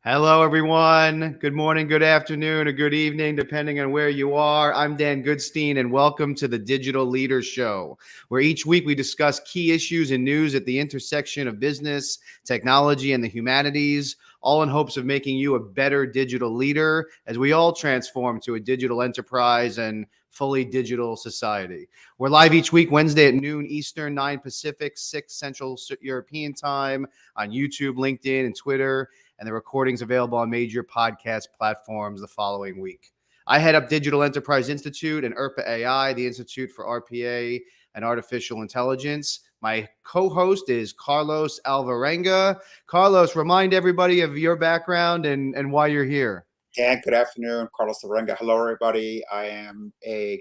Hello, everyone. Good morning, good afternoon, or good evening, depending on where you are. I'm Dan Goodstein, and welcome to the Digital Leader Show, where each week we discuss key issues and news at the intersection of business, technology, and the humanities, all in hopes of making you a better digital leader as we all transform to a digital enterprise and fully digital society. We're live each week, Wednesday at noon Eastern, 9 Pacific, 6 Central European Time on YouTube, LinkedIn, and Twitter, and the recordings available on major podcast platforms the following week. I head up Digital Enterprise Institute and IRPA AI, the Institute for RPA and Artificial Intelligence. My co-host is Carlos Alvarenga. Carlos, remind everybody of your background and why you're here. Dan, good afternoon. Carlos Sarenga. Hello, everybody. I am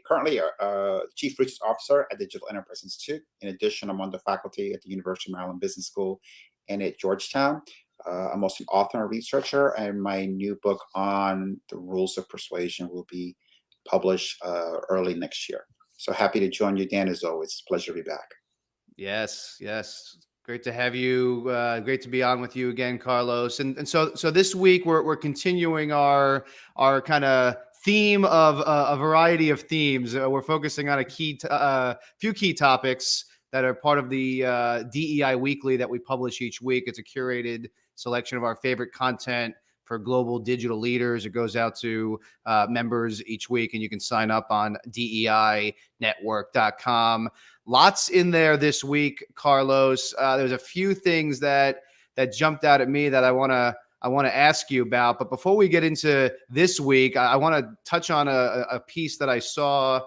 currently a Chief Research Officer at Digital Enterprise Institute. In addition, I'm on the faculty at the University of Maryland Business School and at Georgetown. I'm also an author and researcher, and my new book on the rules of persuasion will be published early next year. So happy to join you, Dan, as always. It's a pleasure to be back. Yes. Great to have you. Great to be on with you again, Carlos. And so this week we're continuing our kind of theme of a variety of themes. We're focusing on few key topics that are part of the DEI Weekly that we publish each week. It's a curated selection of our favorite content for global digital leaders. It goes out to members each week, and you can sign up on DEInetwork.com. Lots in there this week, Carlos. There's a few things that jumped out at me that I want to ask you about. But before we get into this week, I want to touch on a piece that I saw,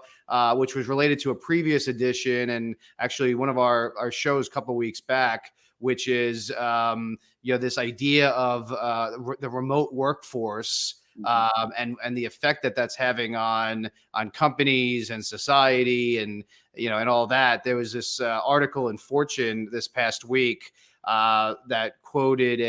which was related to a previous edition, and actually one of our shows a couple of weeks back, which is this idea of the remote workforce and the effect that that's having on companies and society and all that. There was this article in Fortune this past week that quoted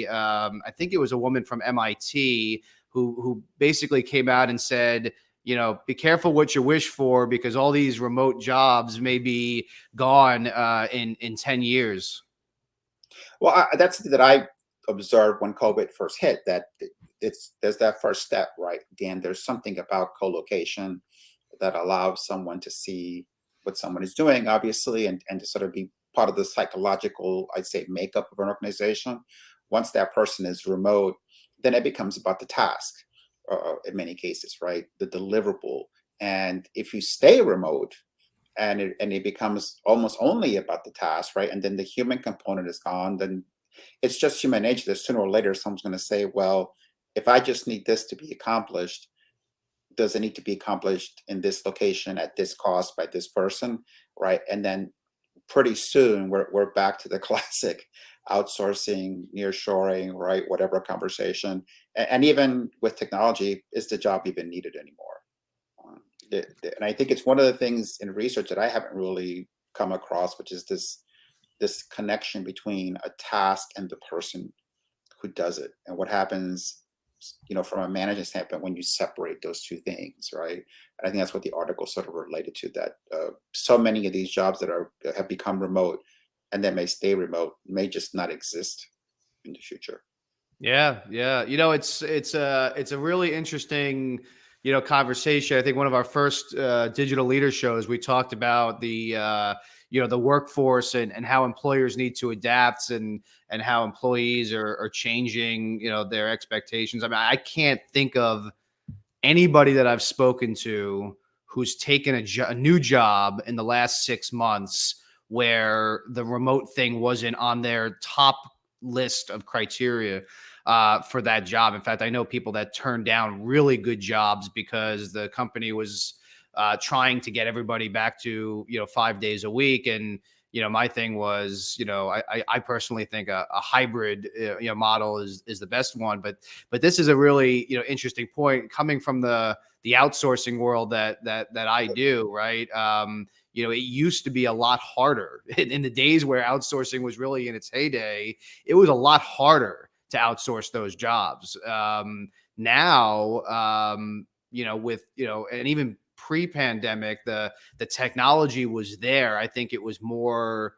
I think it was a woman from MIT who basically came out and said, be careful what you wish for, because all these remote jobs may be gone in 10 years. Well, that's something that I observed when COVID first hit, that there's that first step, right, Dan? There's something about co-location that allows someone to see what someone is doing, obviously, and to sort of be part of the psychological, I'd say, makeup of an organization. Once that person is remote, then it becomes about the task in many cases, right? The deliverable. And if you stay remote, and it becomes almost only about the task, right? And then the human component is gone, then it's just human nature that sooner or later someone's going to say, well, if I just need this to be accomplished, does it need to be accomplished in this location at this cost by this person, right? And then pretty soon we're back to the classic outsourcing, nearshoring, right? Whatever conversation. And even with technology, is the job even needed anymore? And I think it's one of the things in research that I haven't really come across, which is this connection between a task and the person who does it, and what happens, from a management standpoint when you separate those two things, right? And I think that's what the article sort of related to, that so many of these jobs that have become remote and that may stay remote may just not exist in the future. Yeah. It's a really interesting conversation. I think one of our first digital leader shows, we talked about the workforce and how employers need to adapt and how employees are changing, their expectations. I mean, I can't think of anybody that I've spoken to who's taken a new job in the last 6 months where the remote thing wasn't on their top list of criteria for that job. In fact, I know people that turned down really good jobs because the company was trying to get everybody back to 5 days a week. And my thing was, I personally think a hybrid model is the best one. But this is a really interesting point coming from the outsourcing world that I do, right? It used to be a lot harder in the days where outsourcing was really in its heyday. It was a lot harder to outsource those jobs. Now, with and even pre-pandemic, the technology was there. I think it was more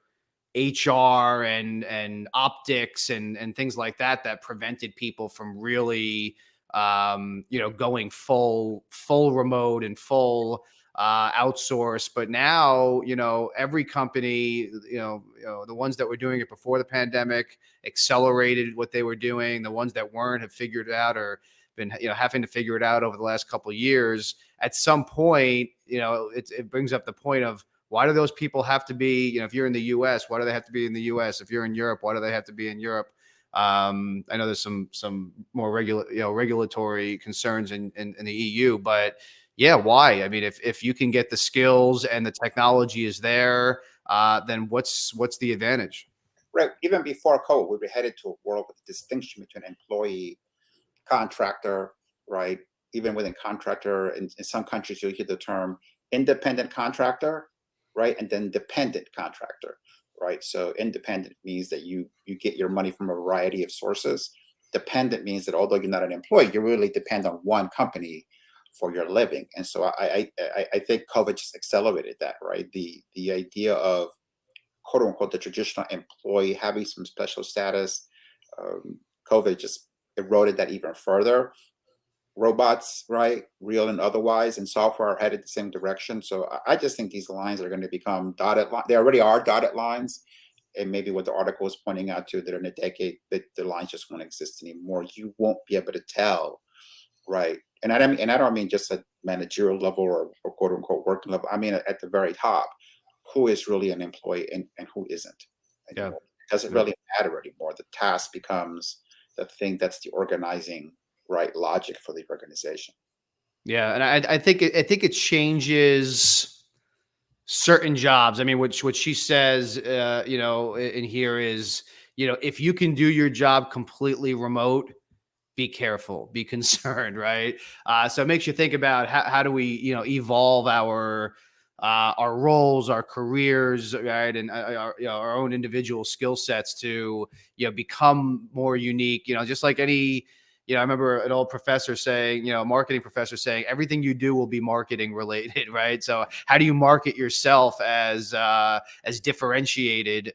HR and optics and things like that that prevented people from really going full remote and full outsource. But now, every company, the ones that were doing it before the pandemic accelerated what they were doing. The ones that weren't have figured it out or been, having to figure it out over the last couple of years. At some point, it brings up the point of, why do those people have to be, if you're in the US, why do they have to be in the US? If you're in Europe, why do they have to be in Europe? I know there's some more regulatory concerns in the EU, but yeah, why? I mean, if you can get the skills and the technology is there, then what's the advantage? Right. Even before COVID, we were headed to a world with distinction between employee, contractor, right? Even within contractor, in some countries, you'll hear the term independent contractor, right? And then dependent contractor, right? So independent means that you get your money from a variety of sources. Dependent means that although you're not an employee, you really depend on one company for your living. And so I think COVID just accelerated that, right? The idea of quote unquote the traditional employee having some special status, COVID just eroded that even further. Robots, right, real and otherwise, and software are headed the same direction. So I just think these lines are going to become dotted line. They already are dotted lines, and maybe what the article is pointing out to that in a decade that the lines just won't exist anymore. You won't be able to tell, right? And I don't mean just at managerial level or quote unquote working level. I mean at the very top, who is really an employee and who isn't Yeah. anymore. It doesn't really matter anymore. The task becomes the thing that's the organizing right logic for the organization. Yeah, and I think it changes certain jobs. I mean, what she says, in here is, if you can do your job completely remote, be careful, be concerned, right? So it makes you think about how do we, evolve our roles, our careers, right, and our own individual skill sets to, become more unique. Just like any. I remember an old professor saying, a marketing professor saying, everything you do will be marketing related, right? So how do you market yourself as differentiated,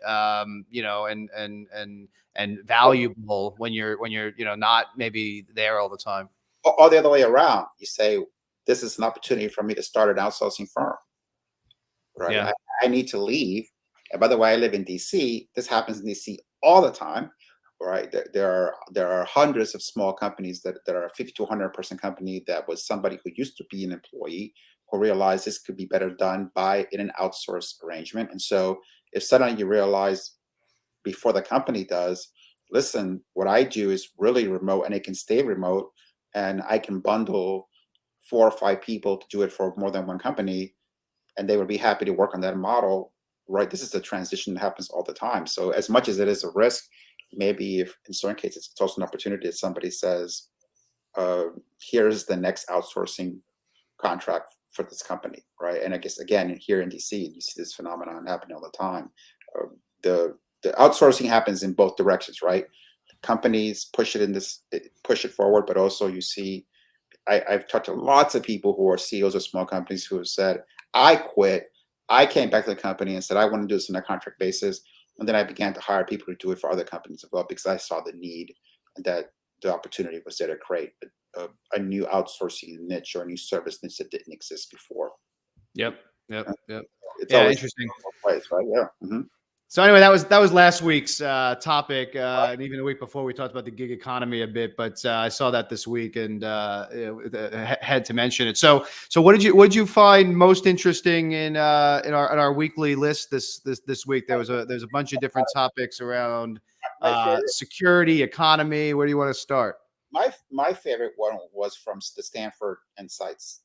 and valuable when you're not maybe there all the time? Or the other way around, you say, this is an opportunity for me to start an outsourcing firm, right? Yeah. I need to leave. And by the way, I live in DC. This happens in DC all the time, right? There are hundreds of small companies that are a 50 to 100-person company that was somebody who used to be an employee who realized this could be better done in an outsourced arrangement. And so if suddenly you realize before the company does, listen, what I do is really remote and it can stay remote, and I can bundle 4 or 5 people to do it for more than one company, and they would be happy to work on that model, right? This is a transition that happens all the time. So as much as it is a risk, maybe if in certain cases it's also an opportunity that somebody says, here's the next outsourcing contract for this company, right? And I guess again here in DC, you see this phenomenon happening all the time. The outsourcing happens in both directions, right? Companies push it forward, but also you see, I've talked to lots of people who are CEOs of small companies who have said, I quit. I came back to the company and said, I want to do this on a contract basis. And then I began to hire people to do it for other companies as well, because I saw the need and that the opportunity was there to create a new outsourcing niche or a new service niche that didn't exist before. Yep. Yep. Uh, Yep. It's Yeah. always Interesting. both ways, right? Yeah. Mm-hmm. So anyway, that was last week's topic, and even the week before we talked about the gig economy a bit. But I saw that this week and had to mention it. So what did you find most interesting in our weekly list this week? There's a bunch of different topics around My favorite security, economy. Where do you want to start? my favorite one was from the Stanford Insights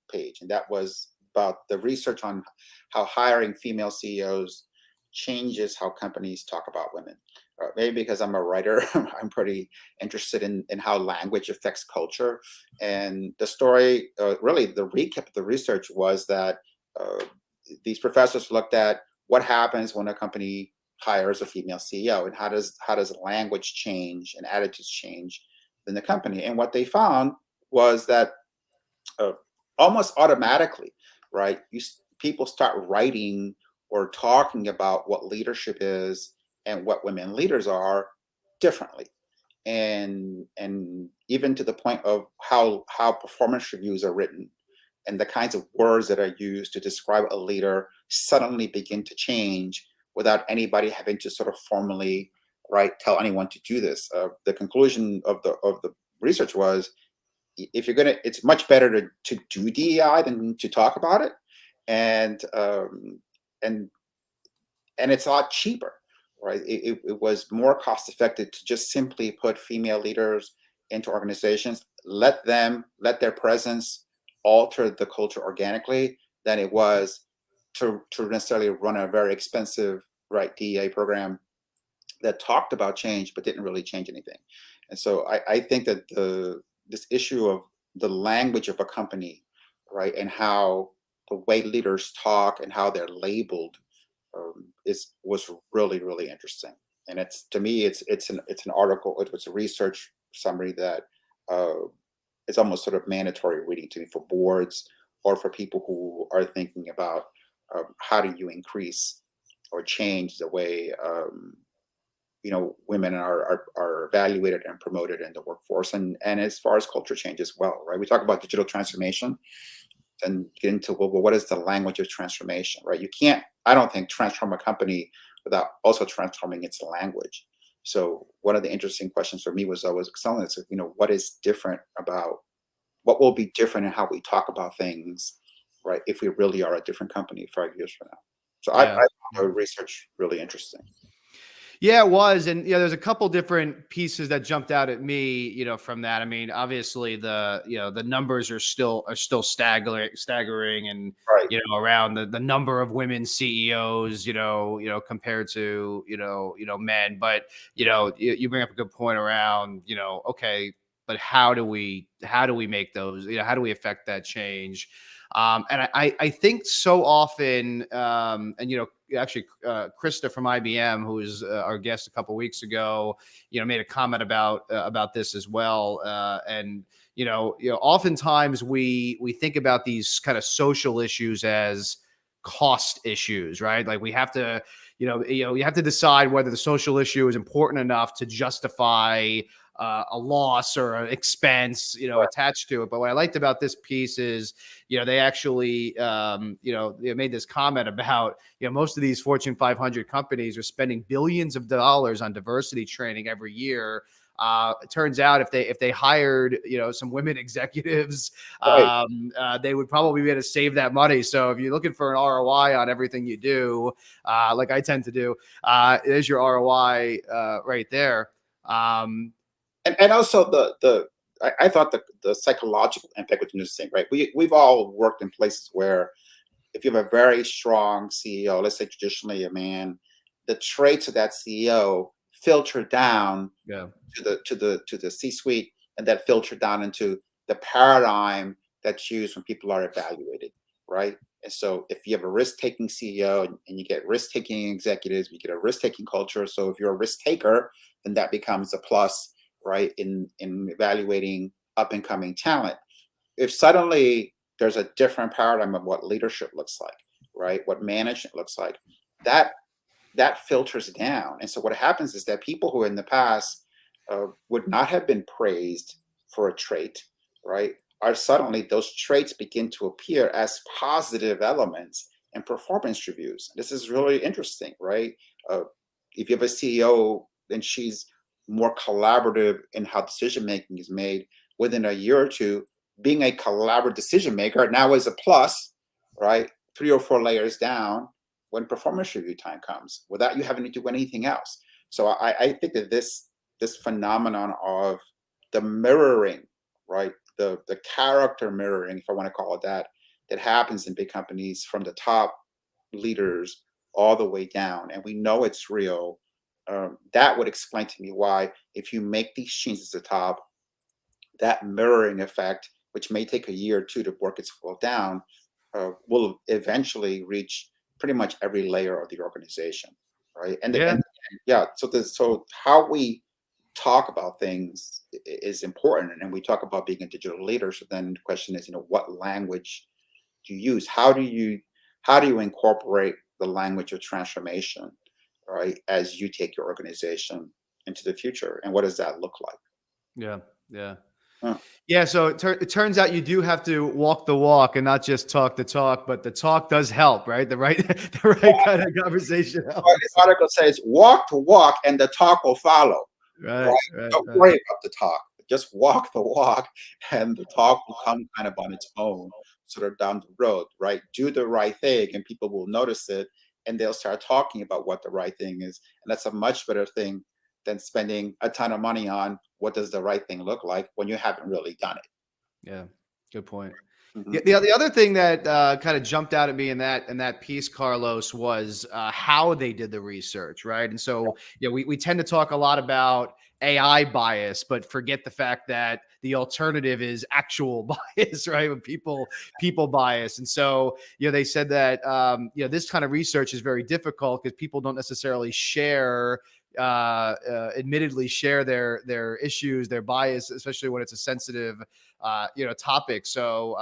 page, and that was about the research on how hiring female CEOs changes how companies talk about women. Maybe because I'm a writer, I'm pretty interested in how language affects culture. And the story, really, the recap of the research was that uh, these professors looked at what happens when a company hires a female CEO, and how does language change and attitudes change in the company. And what they found was that uh, almost automatically, right, people start writing or talking about what leadership is and what women leaders are differently. And even to the point of how performance reviews are written and the kinds of words that are used to describe a leader suddenly begin to change without anybody having to sort of formally, right, tell anyone to do this. The conclusion of the research was, if you're gonna, it's much better to do DEI than to talk about it, and and and it's a lot cheaper, right? It was more cost effective to just simply put female leaders into organizations, let their presence alter the culture organically, than it was to necessarily run a very expensive, right, DEA program that talked about change but didn't really change anything. And so I think that this issue of the language of a company, right, and how the way leaders talk and how they're labeled, is was really interesting. And it's, to me, it's an article. It was a research summary that uh, is almost sort of mandatory reading to me for boards or for people who are thinking about how do you increase or change the way women are evaluated and promoted in the workforce, and as far as culture change as well, right? We talk about digital transformation and get into, well, what is the language of transformation, right? You can't, I don't think, transform a company without also transforming its language. So one of the interesting questions for me was always selling this, what is different about, what will be different in how we talk about things, right, if we really are a different company 5 years from now. So I Yeah. found the research really interesting. Yeah, it was. And there's a couple different pieces that jumped out at me, from that. I mean, obviously the numbers are still staggering and Right. around the number of women CEOs, compared to, men. But, you bring up a good point around, okay, but how do we make those, how do we affect that change? And I think so often, and actually, Krista from IBM, who was our guest a couple weeks ago, made a comment about this as well. And oftentimes we think about these kind of social issues as cost issues, right? Like we have to, you have to decide whether the social issue is important enough to justify a loss or an expense, Right. attached to it. But what I liked about this piece is, they actually, they made this comment about, most of these Fortune 500 companies are spending billions of dollars on diversity training every year. It turns out if they hired, some women executives, Right. they would probably be able to save that money. So if you're looking for an ROI on everything you do, like I tend to do, there's your ROI right there. Um, And also I thought the psychological impact was interesting, right? We've all worked in places where if you have a very strong CEO, let's say traditionally a man, the traits of that CEO filter down yeah. to the C-suite, and that filter down into the paradigm that's used when people are evaluated, right? And so if you have a risk-taking CEO and you get risk-taking executives, you get a risk-taking culture. So if you're a risk taker, then that becomes a plus, right, in evaluating up and coming talent. If suddenly there's a different paradigm of what leadership looks like, right, what management looks like, that that filters down. And so what happens is that people who in the past would not have been praised for a trait, right, are suddenly, those traits begin to appear as positive elements in performance reviews. This is really interesting, right? Uh, if you have a CEO and she's more collaborative in how decision making is made, within a year or two, being a collaborative decision maker now is a plus, right? 3 or 4 layers down when performance review time comes, without you having to do anything else. So I think that this phenomenon of the mirroring, right, the character mirroring, if I want to call it that, that happens in big companies from the top leaders all the way down, and we know it's real. That would explain to me why, if you make these changes at the top, that mirroring effect, which may take a year or two to work its way down, will eventually reach pretty much every layer of the organization, right? Yeah. And yeah, so how we talk about things is important, and we talk about being a digital leader. So then the question is, what language do you use? How do you incorporate the language of transformation, right? As you take your organization into the future, and what does that look like? Yeah. Yeah. Huh. Yeah, so it turns out you do have to walk the walk and not just talk the talk, but the talk does help, right? The right the right kind of conversation Well, this helps. article says, "Walk the walk, and the talk will follow." Right? Right, right, Don't right. worry about the talk. Just walk the walk, and the talk will come kind of on its own, sort of down the road, right? Do the right thing, and people will notice it, and they'll start talking about what the right thing is. And that's a much better thing than spending a ton of money on what does the right thing look like when you haven't really done it. Yeah, good point. Mhm. The other thing that kind of jumped out at me in that piece, Carlos, was how they did the research, right? And so, we tend to talk a lot about AI bias, but forget the fact that the alternative is actual bias, right? When people bias, and so they said that this kind of research is very difficult because people don't necessarily share. Admittedly share their issues, their bias, especially when it's a sensitive topic. So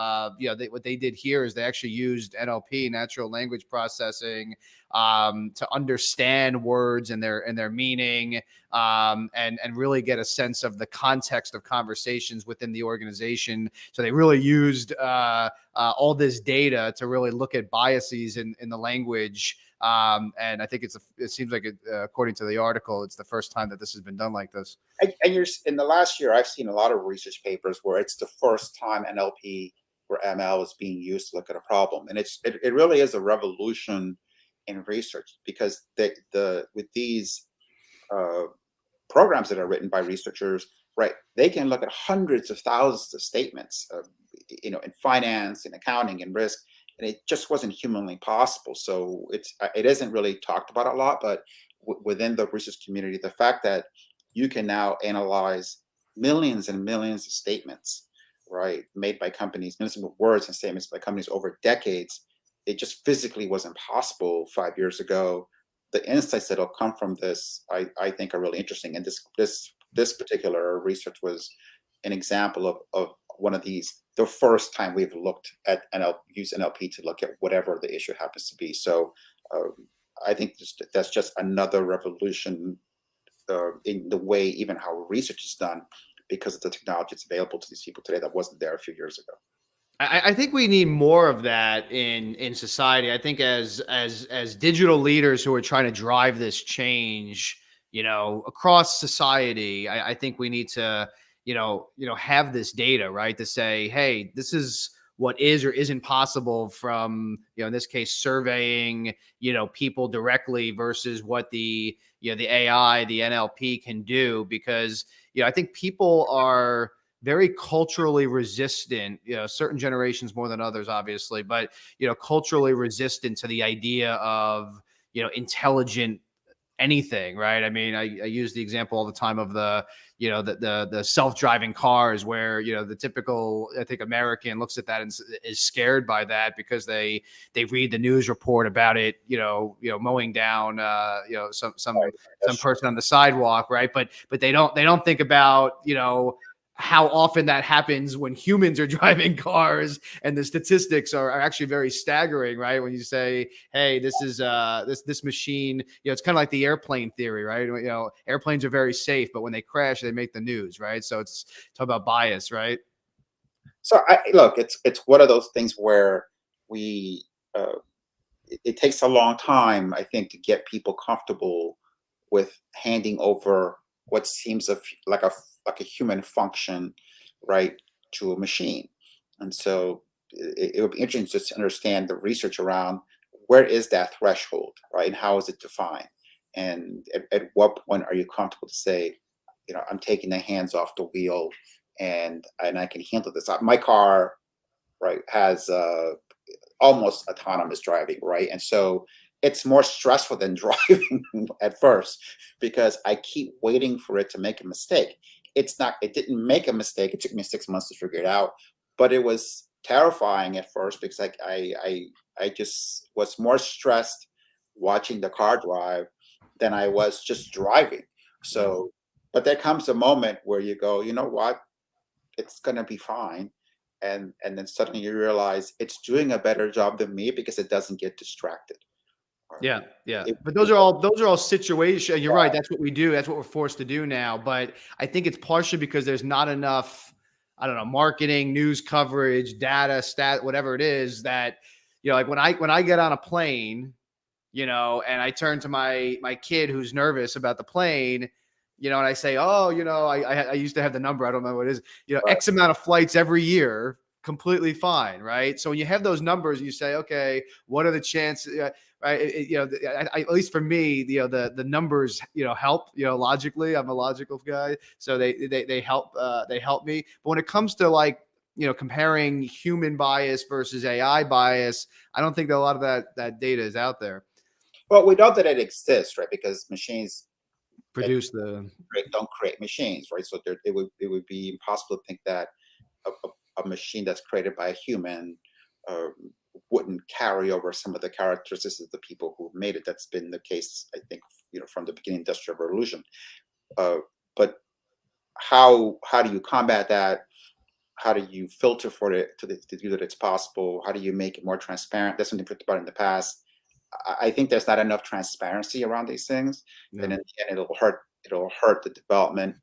what they did here is they actually used NLP, natural language processing, to understand words and their meaning, and really get a sense of the context of conversations within the organization. So they really used all this data to really look at biases in the language. And I think it seems like according to the article, it's the first time that this has been done like this. And in the last year, I've seen a lot of research papers where it's the first time NLP or ML is being used to look at a problem, and it really is a revolution in research because the with these uh, programs that are written by researchers, right? They can look at hundreds of thousands of statements, in finance, in accounting, and risk, and it just wasn't humanly possible. So it isn't really talked about a lot, but within the research community, the fact that you can now analyze millions and millions of statements, right, made by companies, millions of words and statements by companies over decades, it just physically wasn't possible 5 years ago. The insights that'll come from this, I think, are really interesting. And this particular research was an example of one of these, the first time we've looked at use NLP to look at whatever the issue happens to be. So I think that's just another revolution in the way even how research is done because of the technology that's available to these people today that wasn't there a few years ago. I think we need more of that in society. I think as digital leaders who are trying to drive this change, across society, I think we need to, have this data, right? To say, hey, this is what is or isn't possible from, in this case, surveying, people directly versus what the AI, the NLP can do. Because, I think people are very culturally resistant, certain generations more than others, obviously, but, culturally resistant to the idea of, intelligent anything, right? I mean, I use the example all the time of the self-driving cars where, the typical, I think, American looks at that and is scared by that because they read the news report about it, mowing down, some Right. some That's true. person on the sidewalk, right? But they don't think about, how often that happens when humans are driving cars, and the statistics are actually very staggering, right? When you say, hey, this is this machine, it's kind of like the airplane theory, right? Airplanes are very safe, but when they crash they make the news, right? So it's talk about bias, right? So look, it's one of those things where we uh, it takes a long time, I think, to get people comfortable with handing over what seems like a human function, right, to a machine. And so it would be interesting just to understand the research around where is that threshold, right, and how is it defined, and at what point are you comfortable to say, I'm taking the hands off the wheel, and I can handle this. My car, right, has almost autonomous driving, right? And so it's more stressful than driving at first because I keep waiting for it to make a mistake. It didn't make a mistake. It took me 6 months to figure it out, but it was terrifying at first because I just was more stressed watching the car drive than I was just driving. Yeah. So, but there comes a moment where you go, you know what? It's going to be fine, and then suddenly you realize it's doing a better job than me because it doesn't get distracted, Yeah, yeah. It, But it, those are all situations. You're right. That's what we do. That's what we're forced to do now. But I think it's partially because there's not enough, I don't know, marketing, news coverage, data, whatever it is that, like when I get on a plane, and I turn to my kid who's nervous about the plane, and I say, oh, I used to have the number. I don't know what it is, right. X amount of flights every year, completely fine, right? So when you have those numbers, you say, okay, what are the chances? Right? At least for me, the numbers, help. Logically, I'm a logical guy, so they help me. But when it comes to like comparing human bias versus AI bias, I don't think that a lot of that data is out there. Well, we know that it exists, right? Because machines Produce the don't create machines, right? So it would be impossible to think that a machine that's created by a human uh, wouldn't carry over some of the characteristics of the people who made it. That's been the case, I think, from the beginning of the Industrial Revolution. Uh, but how do you combat that? How do you filter for it to do that it's possible? How do you make it more transparent? That's something we've talked about in the past. I think there's not enough transparency around these things, and no. in the end, it'll hurt the development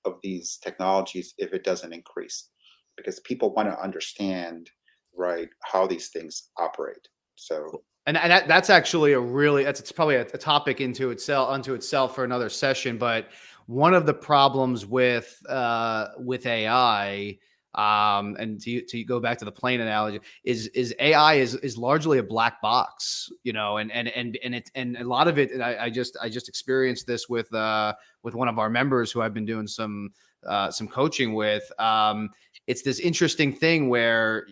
of these technologies if it doesn't increase, because people want to understand, right, how these things operate. So And that's actually it's probably a topic unto itself for another session. But one of the problems with AI, and to go back to the plane analogy, is AI is largely a black box, and a lot of it. And I just experienced this with one of our members who I've been doing some coaching with. It's this interesting thing where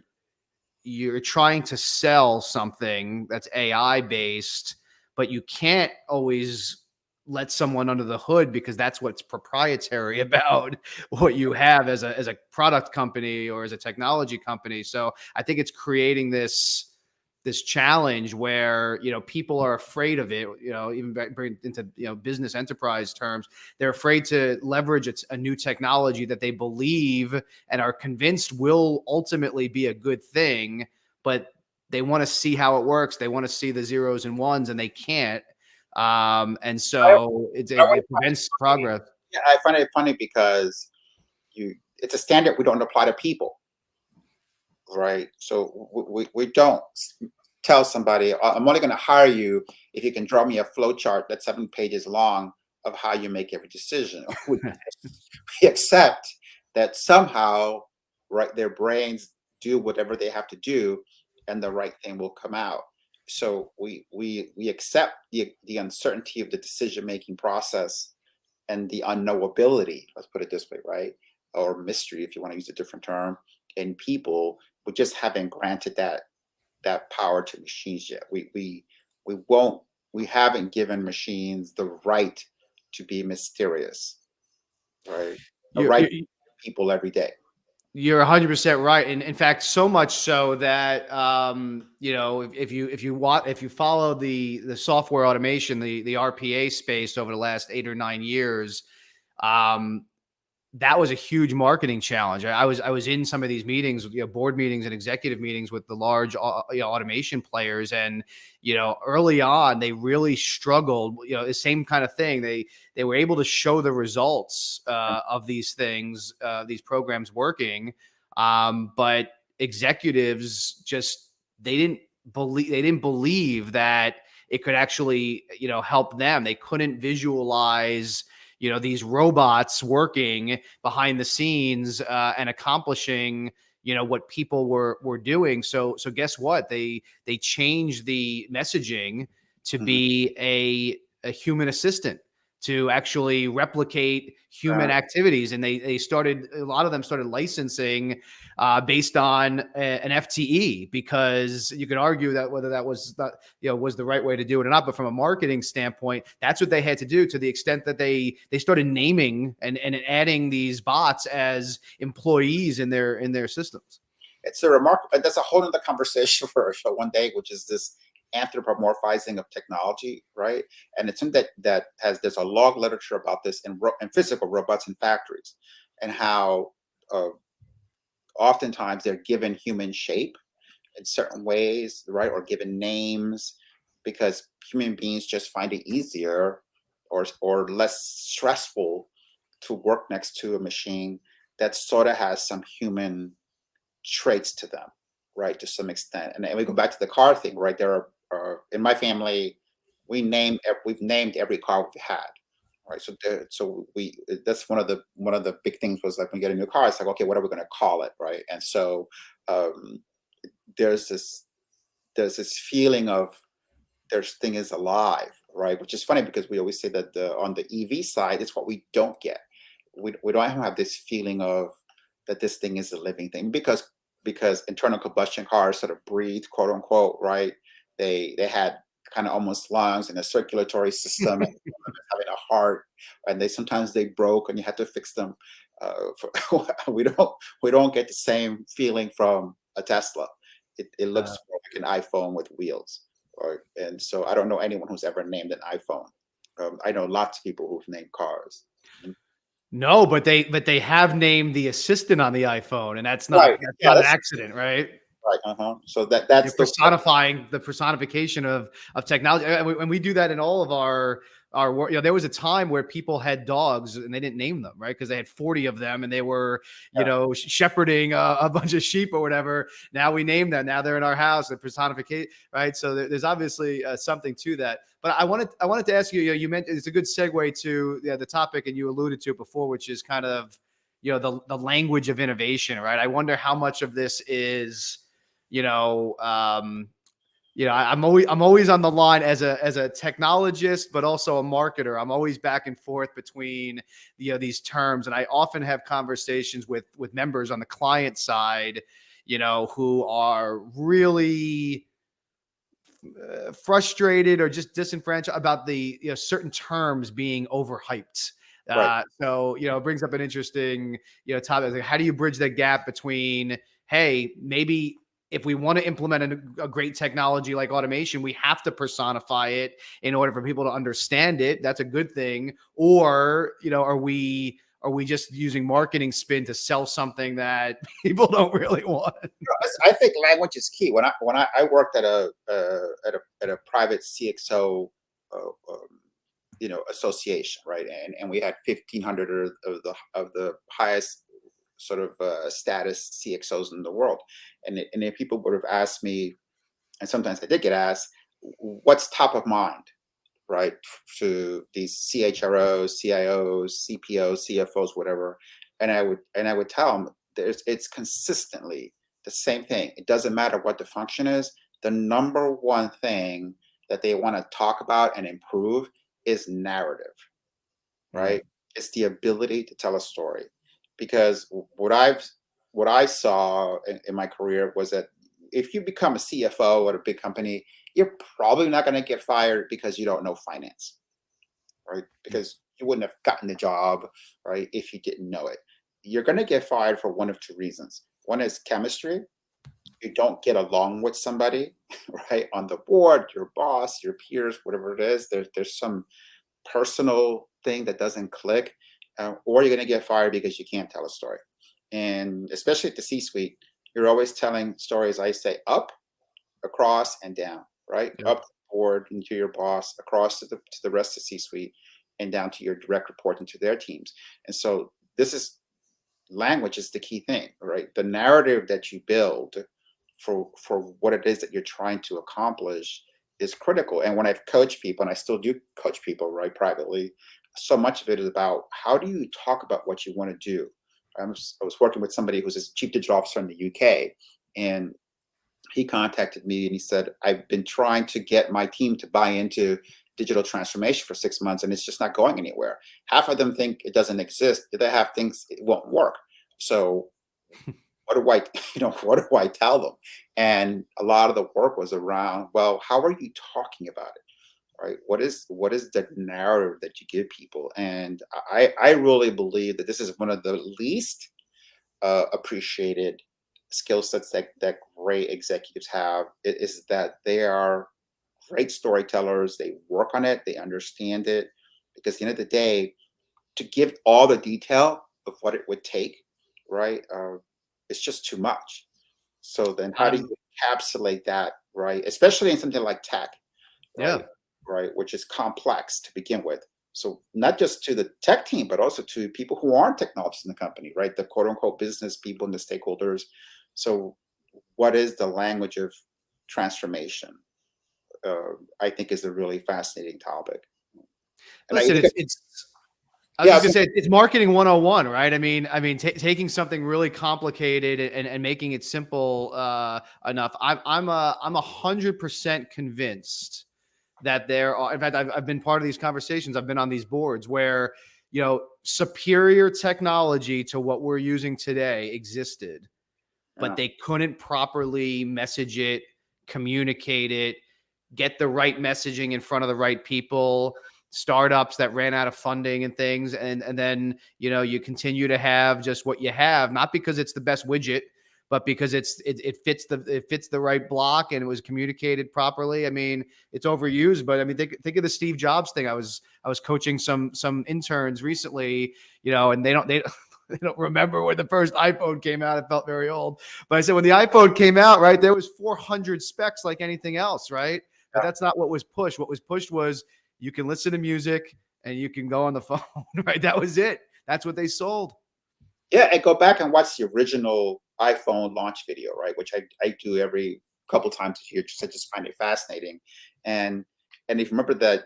you're trying to sell something that's AI based, but you can't always let someone under the hood because that's what's proprietary about what you have as a product company or as a technology company. So I think it's creating this challenge where people are afraid of it, even bring into business enterprise terms. They're afraid to leverage a new technology that they believe and are convinced will ultimately be a good thing, but they want to see how it works. They want to see the zeros and ones, and they can't. And I, so I always it find it prevents funny. progress. Yeah, I find it funny because it's a standard we don't apply to people, right? So we don't tell somebody, I'm only going to hire you if you can draw me a flow chart that's 7 pages long of how you make every decision. We accept that somehow, right, their brains do whatever they have to do, and the right thing will come out. So we accept the uncertainty of the decision making process and the unknowability. Let's put it this way, right? Or mystery, if you want to use a different term, in people. We just haven't granted that power to machines yet. We won't. We haven't given machines the right to be mysterious, right? The You're, right you're people every day. You're 100% right, and in fact, so much so that if you follow the software automation, the RPA space over the last 8 or 9 years, um, that was a huge marketing challenge. I was in some of these meetings, board meetings and executive meetings with the large automation players, and early on they really struggled. The same kind of thing. They were able to show the results of these things, these programs working, but executives just they didn't believe that it could actually help them. They couldn't visualize these robots working behind the scenes and accomplishing what people were doing. So guess what? They changed the messaging to Mhm. be a human assistant to actually replicate human Uh, activities, and they started, a lot of them started licensing based on an FTE, because you could argue that whether that was not, was the right way to do it or not. But from a marketing standpoint, that's what they had to do, to the extent that they started naming and adding these bots as employees in their systems. it's a remarkable. That's a whole other conversation for a show one day, which is this anthropomorphizing of technology, right? And it's something that there's a long literature about this in physical robots in factories, and how uh, oftentimes they're given human shape in certain ways, right, or given names because human beings just find it easier or less stressful to work next to a machine that sort of has some human traits to them, right, to some extent. And we go back to the car thing, right? There are in my family, we've named every car we've had, right? So we that's one of the big things was like when you get a new car, it's like, okay, what are we going to call it, right? And so um, there's this there's this feeling of this thing is alive, right? Which is funny because we always say that on the EV side, it's what we don't get. We don't have this feeling of that this thing is a living thing because internal combustion cars sort of breathe, quote unquote, right? They had kind of almost lungs and a circulatory system and having a heart, and sometimes they broke and you had to fix them. We don't get the same feeling from a Tesla. It Uh, looks more like an iPhone with wheels. Or, and so I don't know anyone who's ever named an iPhone. I know lots of people who've named cars. Mm. no, but they have named the assistant on the iPhone, and that's Right. not Yeah, an that's accident, right? right. So You're that's personifying the personification of technology, and we do that in all of our work. There was a time where people had dogs and they didn't name them, right? Because they had 40 of them and they were, yeah, shepherding a bunch of sheep or whatever. Now we name them. Now they're in our house. The personification, right? So there's obviously something to that. But I wanted to ask you. You mentioned it's a good segue to the topic, and you alluded to it before, which is kind of the language of innovation, right? I wonder how much of this is you know, I'm always on the line as a technologist, but also a marketer. I'm always back and forth between these terms, and I often have conversations with members on the client side, who are really frustrated or just disenfranchised about the certain terms being overhyped. right. So it brings up an interesting topic. Like, how do you bridge that gap between, hey, maybe if we want to implement a great technology like automation, we have to personify it in order for people to understand it. That's a good thing. Or are we just using marketing spin to sell something that people don't really want? I think language is key. When I worked at a private CXO, association, right, and we had 1,500 of the highest sort of status CXOs in the world, and if people would have asked me, and sometimes I did get asked, what's top of mind, right, to these CHROs, CIOs, CPOs, CFOs, whatever, and I would tell them it's consistently the same thing. It doesn't matter what the function is. The number one thing that they want to talk about and improve is narrative, Mm. right? It's the ability to tell a story. Because what I saw in my career was that if you become a CFO at a big company, you're probably not going to get fired because you don't know finance, right? Because you wouldn't have gotten the job, right, if you didn't know it. You're going to get fired for one of two reasons. One is chemistry. You don't get along with somebody, right, on the board, your boss, your peers, whatever it is. There's some personal thing that doesn't click, or you're going to get fired because you can't tell a story. And especially at the C-suite, you're always telling stories. I say up, across, and down. Right, Yep. up the board and to your boss, across to the rest of the C-suite, and down to your direct report and to their teams. And so this is language is the key thing, right? The narrative that you build for what it is that you're trying to accomplish is critical. And when I've coached people, and I still do coach people, right, privately, so much of it is about how do you talk about what you want to do. I was working with somebody who's a chief digital officer in the UK, and he contacted me and he said, I've been trying to get my team to buy into digital transformation for 6 months and it's just not going anywhere. Half of them think it doesn't exist. The half thinks it won't work. So what do I, what do I tell them? And a lot of the work was around, well, how are you talking about it? Right? What is the narrative that you give people? And I really believe that this is one of the least appreciated skill sets that great executives have, is that they are great storytellers. They work on it, they understand it, because at the end of the day, to give all the detail of what it would take, right, it's just too much. So then how do I'm you encapsulate that, right, especially in something like tech, Yeah. Right, which is complex to begin with. So not just to the tech team, but also to people who aren't technologists in the company, right? The quote unquote business people and the stakeholders. So what is the language of transformation? I think is a really fascinating topic. And I Listen, think, it's I was yeah, just gonna say it's marketing 101, right? Taking something really complicated and making it simple enough. I'm 100% convinced that there are. In fact, I've been part of these conversations. I've been on these boards where superior technology to what we're using today existed, but yeah, they couldn't properly message it, communicate it, get the right messaging in front of the right people. Startups that ran out of funding and things, and then you continue to have just what you have, not because it's the best widget, but because it fits the right block and it was communicated properly. I mean, it's overused, but I mean, think of the Steve Jobs thing. I was coaching some interns recently, and they don't remember when the first iPhone came out. It felt very old. But I said when the iPhone came out, right, there was 400 specs like anything else, right? But yeah, that's not what was pushed. What was pushed was you can listen to music and you can go on the phone, right? That was it. That's what they sold. yeah. And go back and watch the original iPhone launch video, right? Which I do every couple times a year. I just find it fascinating. And and if you remember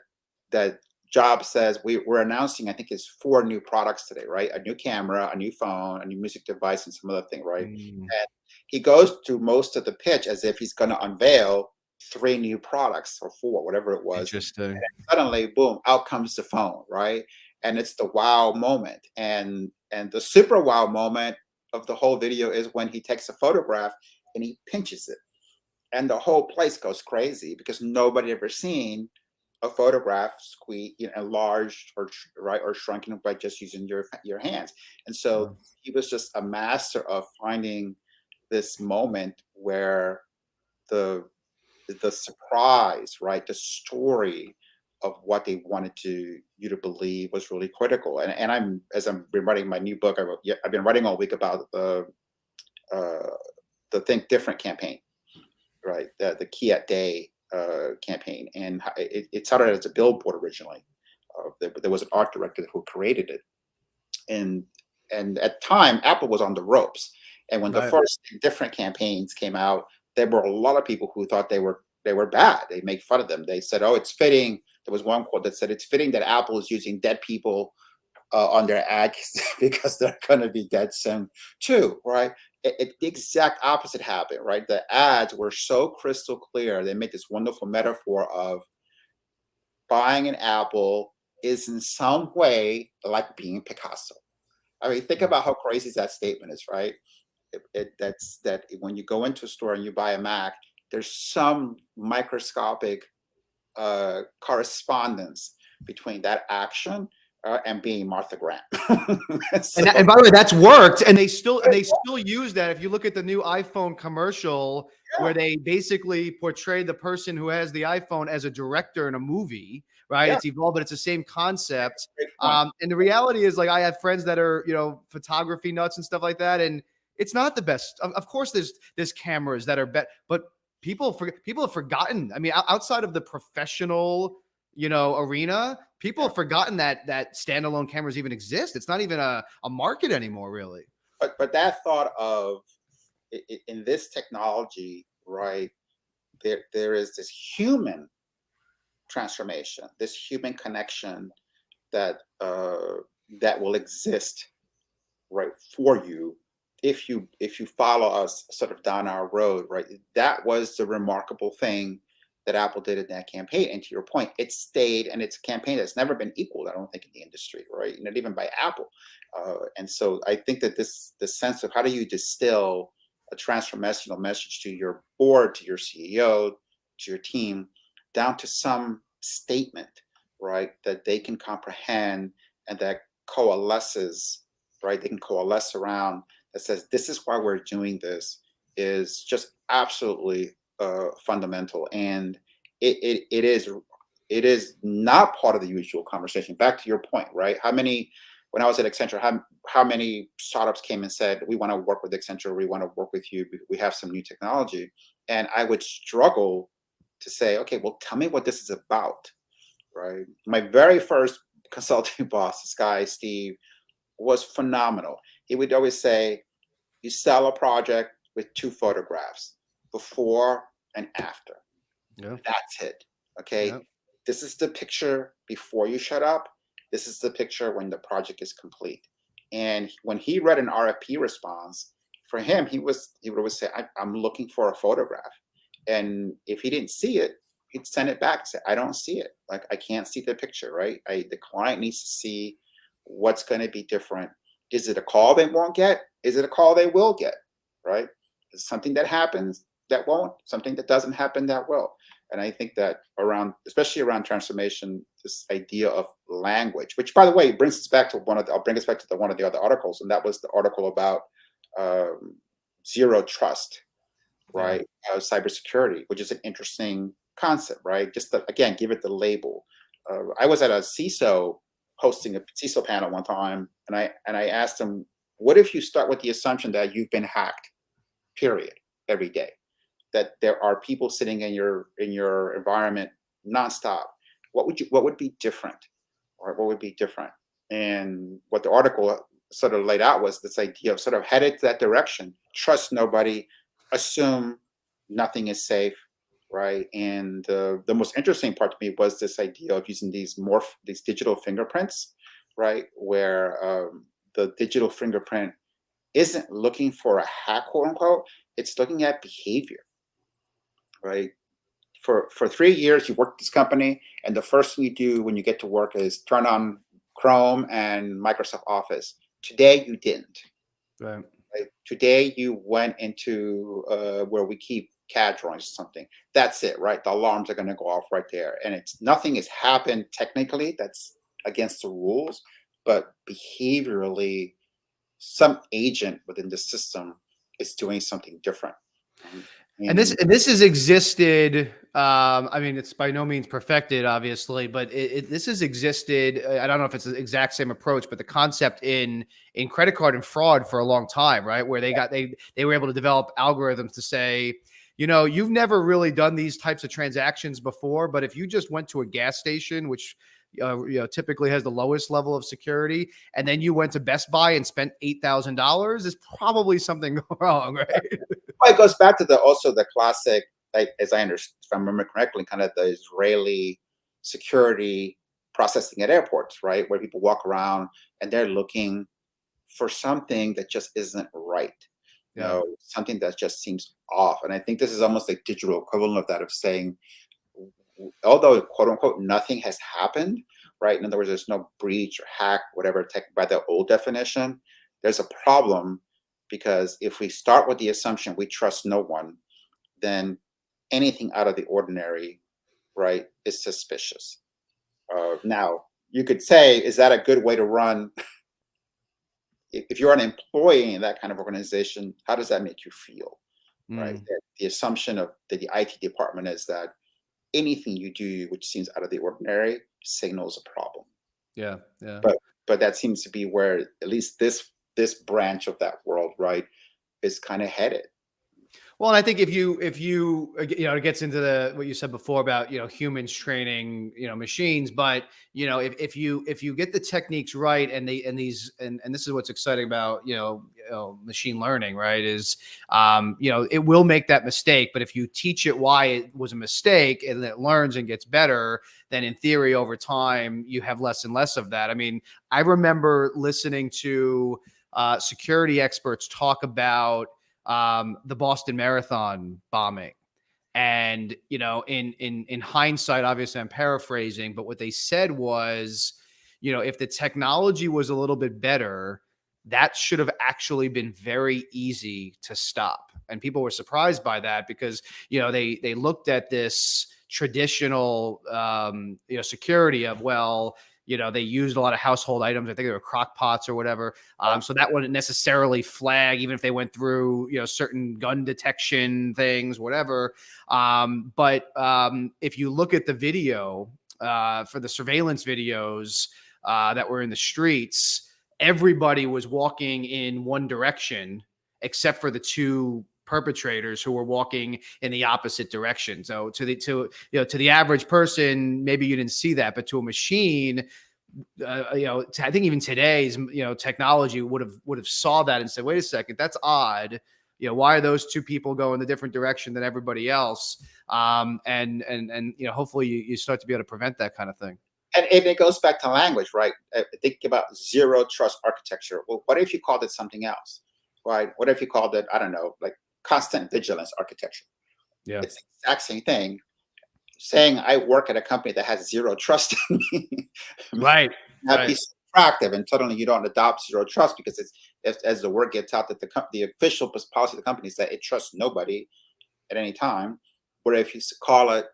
that Jobs says we're announcing, I think it's 4 new products today, right? A new camera, a new phone, a new music device, and some other thing, right? Mm, And he goes through most of the pitch as if he's going to unveil 3 new products or 4, whatever it was. interesting. Suddenly, boom, out comes the phone, right? And it's the wow moment. And the super wow moment of the whole video is when he takes a photograph and he pinches it. And the whole place goes crazy because nobody ever seen a photograph squeeze, enlarged or right or shrunken by just using your hands. And so Wow. he was just a master of finding this moment where the the surprise, right, the story of what they wanted you to believe was really critical. And I'm as I'm been writing my new book, I've been writing all week about uh, the Think Different campaign, right? The Key at Day campaign, and it started as a billboard originally. There was an art director who created it, and at the time Apple was on the ropes. And when the Right. first different campaigns came out, there were a lot of people who thought they were bad. They make fun of them. They said, "Oh, it's fitting." There was one quote that said, "It's fitting that Apple is using dead people on their ads because they're going to be dead soon too." Right? The exact opposite happened. Right? The ads were so crystal clear. They made this wonderful metaphor of buying an Apple is in some way like being Picasso. I mean, think about how crazy that statement is, right? That's that when you go into a store and you buy a Mac, there's some microscopic correspondence between that action and being Martha Graham. And, So, and by the way, that's worked, and they still use that. If you look at the new iPhone commercial, yeah, where they basically portray the person who has the iPhone as a director in a movie, right? yeah, It's evolved, but it's the same concept. great point. And the reality is, like, I have friends that are photography nuts and stuff like that, and it's not the best. Of course, there's cameras that are better, but people have forgotten. I mean, outside of the professional arena, people Yeah. have forgotten that standalone cameras even exist. It's not even a market anymore, really. But that thought of in this technology, right? There is this human transformation, this human connection that that will exist right for you if you follow us sort of down our road, right? That was the remarkable thing that Apple did in that campaign. And to your point, it stayed, and it's a campaign that's never been equaled, I don't think, in the industry, right? Not even by Apple. And so I think that the sense of how do you distill a transformational message to your board, to your CEO, to your team, down to some statement, right, that they can comprehend and that coalesces, right? They can coalesce around that says this is why we're doing this is just absolutely fundamental, and it is not part of the usual conversation. Back to your point, right? How many when I was at Accenture, how many startups came and said we want to work with Accenture, we want to work with you, we have some new technology, and I would struggle to say, okay, well, tell me what this is about, right? My very first consulting boss, this guy, Steve, was phenomenal. He would always say, you sell a project with 2 photographs, before and after. Yeah. That's it. Okay. Yeah. This is the picture before you shut up. This is the picture when the project is complete. And when he read an RFP response, for him, he would always say, I'm looking for a photograph. And if he didn't see it, he'd send it back and say, I don't see it. Like, I can't see the picture, right? The client needs to see what's going to be different. Is it a call they won't get? Is it a call they will get? Right? Is it something that happens that won't? Something that doesn't happen that will? And I think that around, especially around transformation, this idea of language, which, by the way, brings us back to I'll bring us back to one of the other articles, and that was the article about zero trust, Yeah. right? Cybersecurity, which is an interesting concept, right? Just to, again, give it the label. I was at a CISO hosting a CISO panel one time, and I asked them, what if you start with the assumption that you've been hacked, period, every day? That there are people sitting in your environment nonstop. What would be different, or what would be different? And what the article sort of laid out was this idea of sort of headed to that direction. Trust nobody, assume nothing is safe, right? And the most interesting part to me was this idea of using these digital fingerprints, right? Where the digital fingerprint isn't looking for a hack, quote unquote. It's looking at behavior, right? For 3 years, you worked at this company, and the first thing you do when you get to work is turn on Chrome and Microsoft Office. Today, you didn't. Right. Right? Today, you went into where we keep CAD drawings or something. That's it, right? The alarms are going to go off right there, and nothing has happened technically that's against the rules, but behaviorally, some agent within the system is doing something different. Right? And this has existed. I mean, it's by no means perfected, obviously, but this has existed. I don't know if it's the exact same approach, but the concept in credit card and fraud for a long time, right? Where they were able to develop algorithms to say, you've never really done these types of transactions before, but if you just went to a gas station, which typically has the lowest level of security, and then you went to Best Buy and spent $8,000, there's probably something wrong, right? Well, it goes back to the classic, like, as I understand, if I remember correctly, kind of the Israeli security processing at airports, right, where people walk around and they're looking for something that just isn't right, Yeah. something that just seems off. And I think this is almost like digital equivalent of that, of saying, although quote unquote nothing has happened, right? In other words, there's no breach or hack, whatever, by the old definition, there's a problem, because if we start with the assumption we trust no one, then anything out of the ordinary, right, is suspicious. Now, you could say, is that a good way to run? If you're an employee in that kind of organization, how does that make you feel, right? Mm. The assumption of the IT department is that anything you do which seems out of the ordinary signals a problem. Yeah. Yeah. But that seems to be where at least this branch of that world, right, is kind of headed. Well, and I think if you it gets into what you said before about humans training machines, but if you get the techniques right, and this is what's exciting about machine learning, right, is it will make that mistake, but if you teach it why it was a mistake and it learns and gets better, then in theory over time you have less and less of that. I mean, I remember listening to security experts talk about the Boston Marathon bombing. And, in hindsight, obviously I'm paraphrasing, but what they said was, if the technology was a little bit better, that should have actually been very easy to stop. And people were surprised by that because, they looked at this traditional, security of, well, they used a lot of household items. I think they were crock pots or whatever. So that wouldn't necessarily flag, even if they went through, certain gun detection things, whatever. But if you look at the video for the surveillance videos that were in the streets, everybody was walking in one direction except for the two perpetrators who were walking in the opposite direction. So to the average person, maybe you didn't see that, but to a machine, I think even today's technology would have saw that and said, wait a second, that's odd. Why are those two people going the different direction than everybody else? And hopefully you start to be able to prevent that kind of thing. And it goes back to language, right? Think about zero trust architecture. Well, what if you called it something else, right? What if you called it, I don't know, like constant vigilance architecture? Yeah, it's the exact same thing. Saying I work at a company that has zero trust in me, right. that be attractive, and suddenly you don't adopt zero trust because as the word gets out that the official policy of the company is that it trusts nobody at any time. Where if you call it,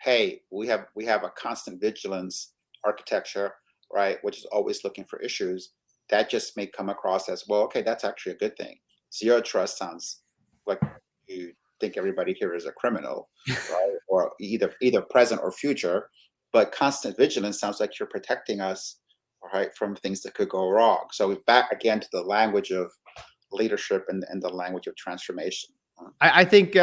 hey, we have a constant vigilance architecture, right, which is always looking for issues, that just may come across as, well, okay, that's actually a good thing. Zero trust sounds like you think everybody here is a criminal, right? Or either present or future. But constant vigilance sounds like you're protecting us, right, from things that could go wrong. So we're back again to the language of leadership and the language of transformation. I think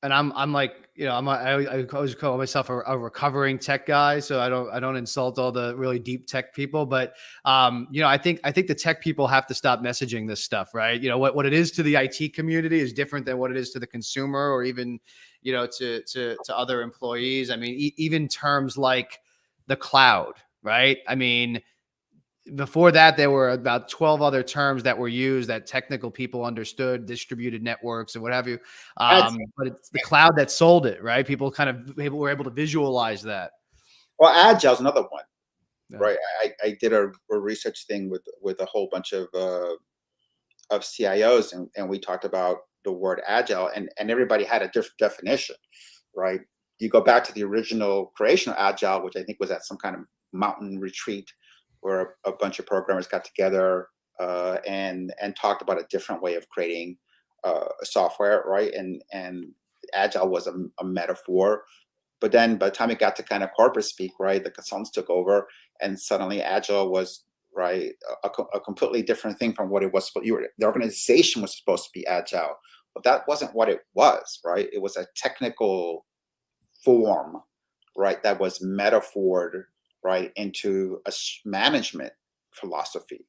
and I'm like, I always call myself a recovering tech guy, so I don't insult all the really deep tech people, but I think the tech people have to stop messaging this stuff, right? What it is to the IT community is different than what it is to the consumer, or even to other employees. I mean, even terms like the cloud, right? I mean, before that, there were about 12 other terms that were used that technical people understood, distributed networks and what have you. But it's the cloud that sold it, right? People were able to visualize that. Well, agile is another one, Yeah. right? I did a research thing with a whole bunch of CIOs, and we talked about the word agile, and everybody had a different definition, right? You go back to the original creation of agile, which I think was at some kind of mountain retreat where a bunch of programmers got together and talked about a different way of creating software, right? And agile was a metaphor. But then by the time it got to kind of corporate speak, right, the consultants took over, and suddenly agile was, right, a completely different thing from what it was. The organization was supposed to be agile, but that wasn't what it was, right? It was a technical form, right, that was metaphored, right, into a management philosophy,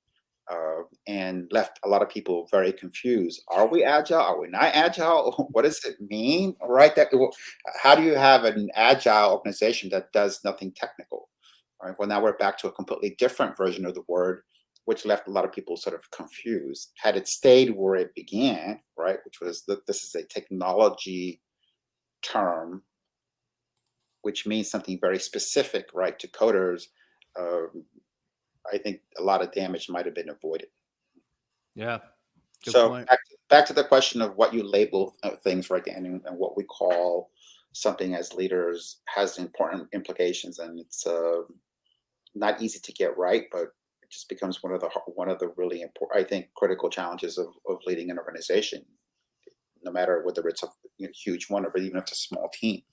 and left a lot of people very confused. Are we agile? Are we not agile? What does it mean, right? How do you have an agile organization that does nothing technical, right? Well, now we're back to a completely different version of the word, which left a lot of people sort of confused. Had it stayed where it began, right, which was this is a technology term, which means something very specific, right, to coders, I think a lot of damage might have been avoided. Yeah. Good So point. back to the question of what you label things, right, and what we call something as leaders has important implications, and it's not easy to get right, but it just becomes one of the really important, I think, critical challenges of leading an organization, no matter whether it's a huge one or even if it's a small team.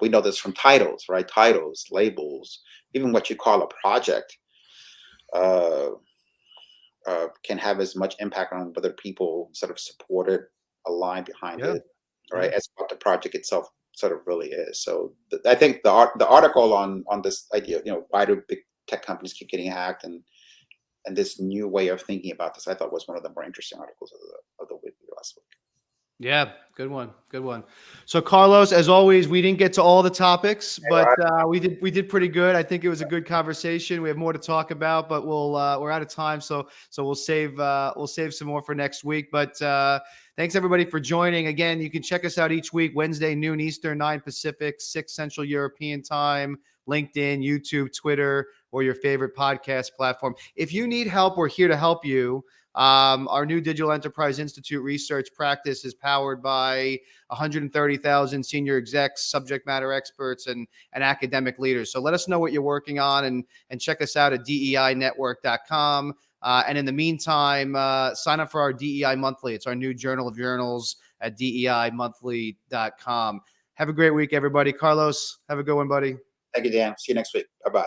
We know this from titles, right? Titles, labels, even what you call a project can have as much impact on whether people sort of support it, align behind it, right, as what the project itself sort of really is. So I think the article on this idea, why do big tech companies keep getting hacked, and this new way of thinking about this, I thought was one of the more interesting articles of the week last week. Yeah, good one. Good one. So Carlos, as always, we didn't get to all the topics, but we did pretty good. I think it was a good conversation. We have more to talk about, but we're out of time, so we'll save some more for next week. But thanks everybody for joining. Again, you can check us out each week, Wednesday, noon Eastern, 9 Pacific, 6 Central European time, LinkedIn, YouTube, Twitter, or your favorite podcast platform. If you need help, we're here to help you. Our new Digital Enterprise Institute research practice is powered by 130,000 senior execs, subject matter experts, and academic leaders. So let us know what you're working on, and check us out at DEInetwork.com. And in the meantime, sign up for our DEI Monthly. It's our new journal of journals at DEImonthly.com. Have a great week, everybody. Carlos, have a good one, buddy. Thank you, Dan. See you next week. Bye-bye.